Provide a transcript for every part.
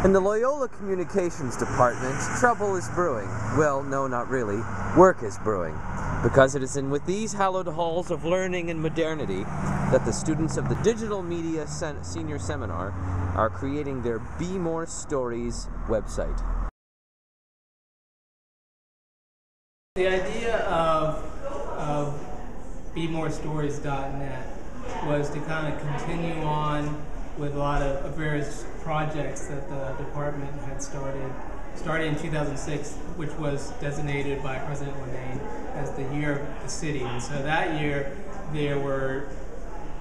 In the Loyola Communications Department, trouble is brewing. Well, no, not really. Work is brewing. Because it is in with these hallowed halls of learning and modernity that the students of the Digital Media Senior Seminar are creating their BmoreStories website. The idea of BmoreStories.net was to kind of continue on with a lot of various projects that the department had started in 2006, which was designated by President Levine as the year of the city. And so that year there were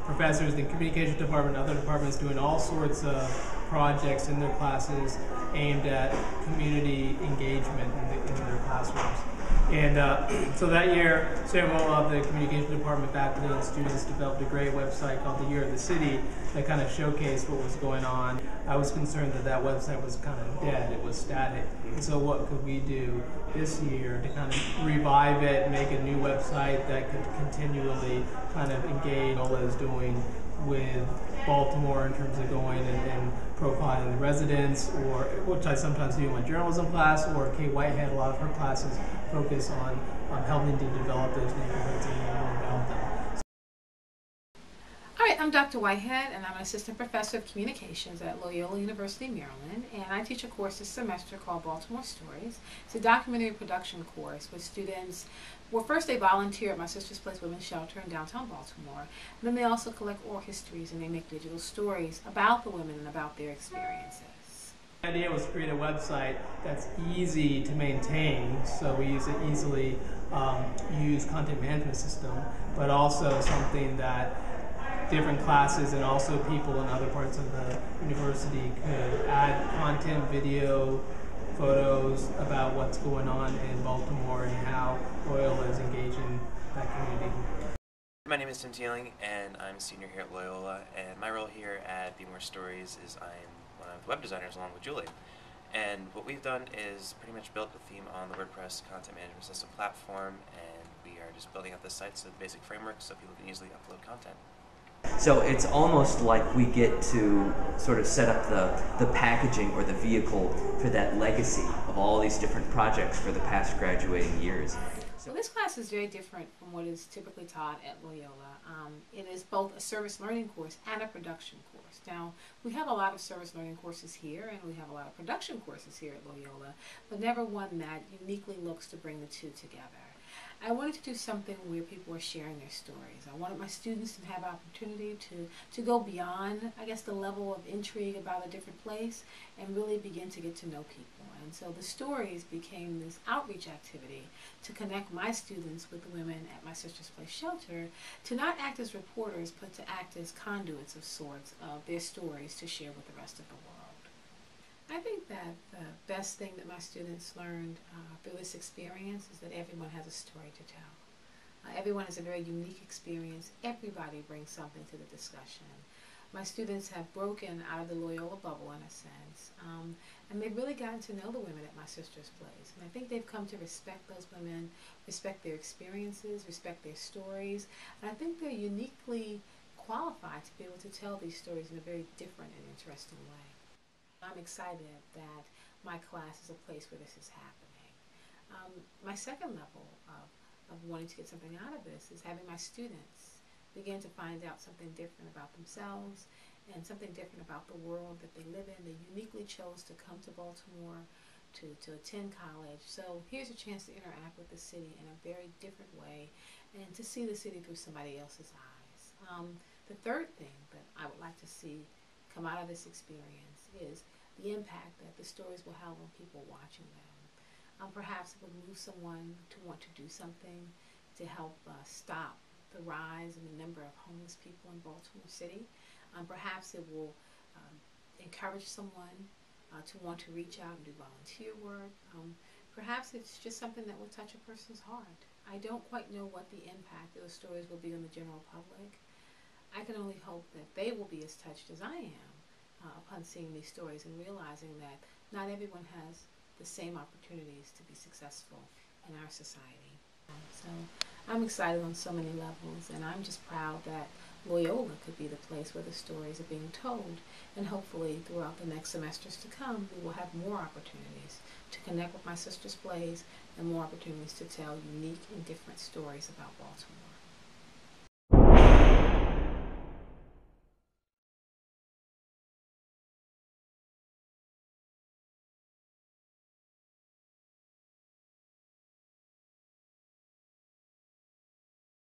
professors in the communications department and other departments doing all sorts of projects in their classes aimed at community engagement in their classrooms. And so that year, several of the communications department faculty and students developed a great website called The Year of the City that kind of showcased what was going on. I was concerned that that website was kind of dead, it was static. And so what could we do this year to kind of revive it, make a new website that could continually kind of engage what is doing with Baltimore in terms of going and profiling the residents, or which I sometimes do in my journalism class, or Kate Whitehead, a lot of her classes focus on helping to develop those neighborhoods and learn more about them. All right, I'm Dr. Whitehead, and I'm an assistant professor of communications at Loyola University, Maryland, and I teach a course this semester called Baltimore Stories. It's a documentary production course with students. Well, first they volunteer at My Sister's Place Women's Shelter in downtown Baltimore, and then they also collect oral histories and they make digital stories about the women and about their experiences. The idea was to create a website that's easy to maintain, so we use an easily used content management system, but also something that different classes and also people in other parts of the university could add content, video, photos about what's going on in Baltimore and how Loyola is engaging that community. My name is Tim Teeling, and I'm a senior here at Loyola, and my role here at BmoreStories is I'm one of the web designers along with Julie. And what we've done is pretty much built the theme on the WordPress content management system platform, and we are just building up this site so the basic framework so people can easily upload content. So it's almost like we get to sort of set up the packaging or the vehicle for that legacy of all these different projects for the past graduating years. So this class is very different from what is typically taught at Loyola. It is both a service learning course and a production course. Now, we have a lot of service learning courses here, and we have a lot of production courses here at Loyola, but never one that uniquely looks to bring the two together. I wanted to do something where people are sharing their stories. I wanted my students to have opportunity to go beyond, I guess, the level of intrigue about a different place and really begin to get to know people. And so the stories became this outreach activity to connect my students with the women at My Sister's Place Shelter to not act as reporters, but to act as conduits of sorts of their stories to share with the rest of the world. I think that the best thing that my students learned through this experience is that everyone has a story to tell. Everyone has a very unique experience. Everybody brings something to the discussion. My students have broken out of the Loyola bubble in a sense, and they've really gotten to know the women at My Sister's Place. And I think they've come to respect those women, respect their experiences, respect their stories, and I think they're uniquely qualified to be able to tell these stories in a very different and interesting way. I'm excited that my class is a place where this is happening. My second level of wanting to get something out of this is having my students begin to find out something different about themselves and something different about the world that they live in. They uniquely chose to come to Baltimore to attend college. So here's a chance to interact with the city in a very different way and to see the city through somebody else's eyes. The third thing that I would like to see come out of this experience is the impact that the stories will have on people watching them. Perhaps it will move someone to want to do something to help stop the rise in the number of homeless people in Baltimore City. Perhaps it will encourage someone to want to reach out and do volunteer work. Perhaps it's just something that will touch a person's heart. I don't quite know what the impact of the stories will be on the general public. I can only hope that they will be as touched as I am upon seeing these stories and realizing that not everyone has the same opportunities to be successful in our society. So I'm excited on so many levels, and I'm just proud that Loyola could be the place where the stories are being told. And hopefully throughout the next semesters to come, we will have more opportunities to connect with my sister's plays and more opportunities to tell unique and different stories about Baltimore.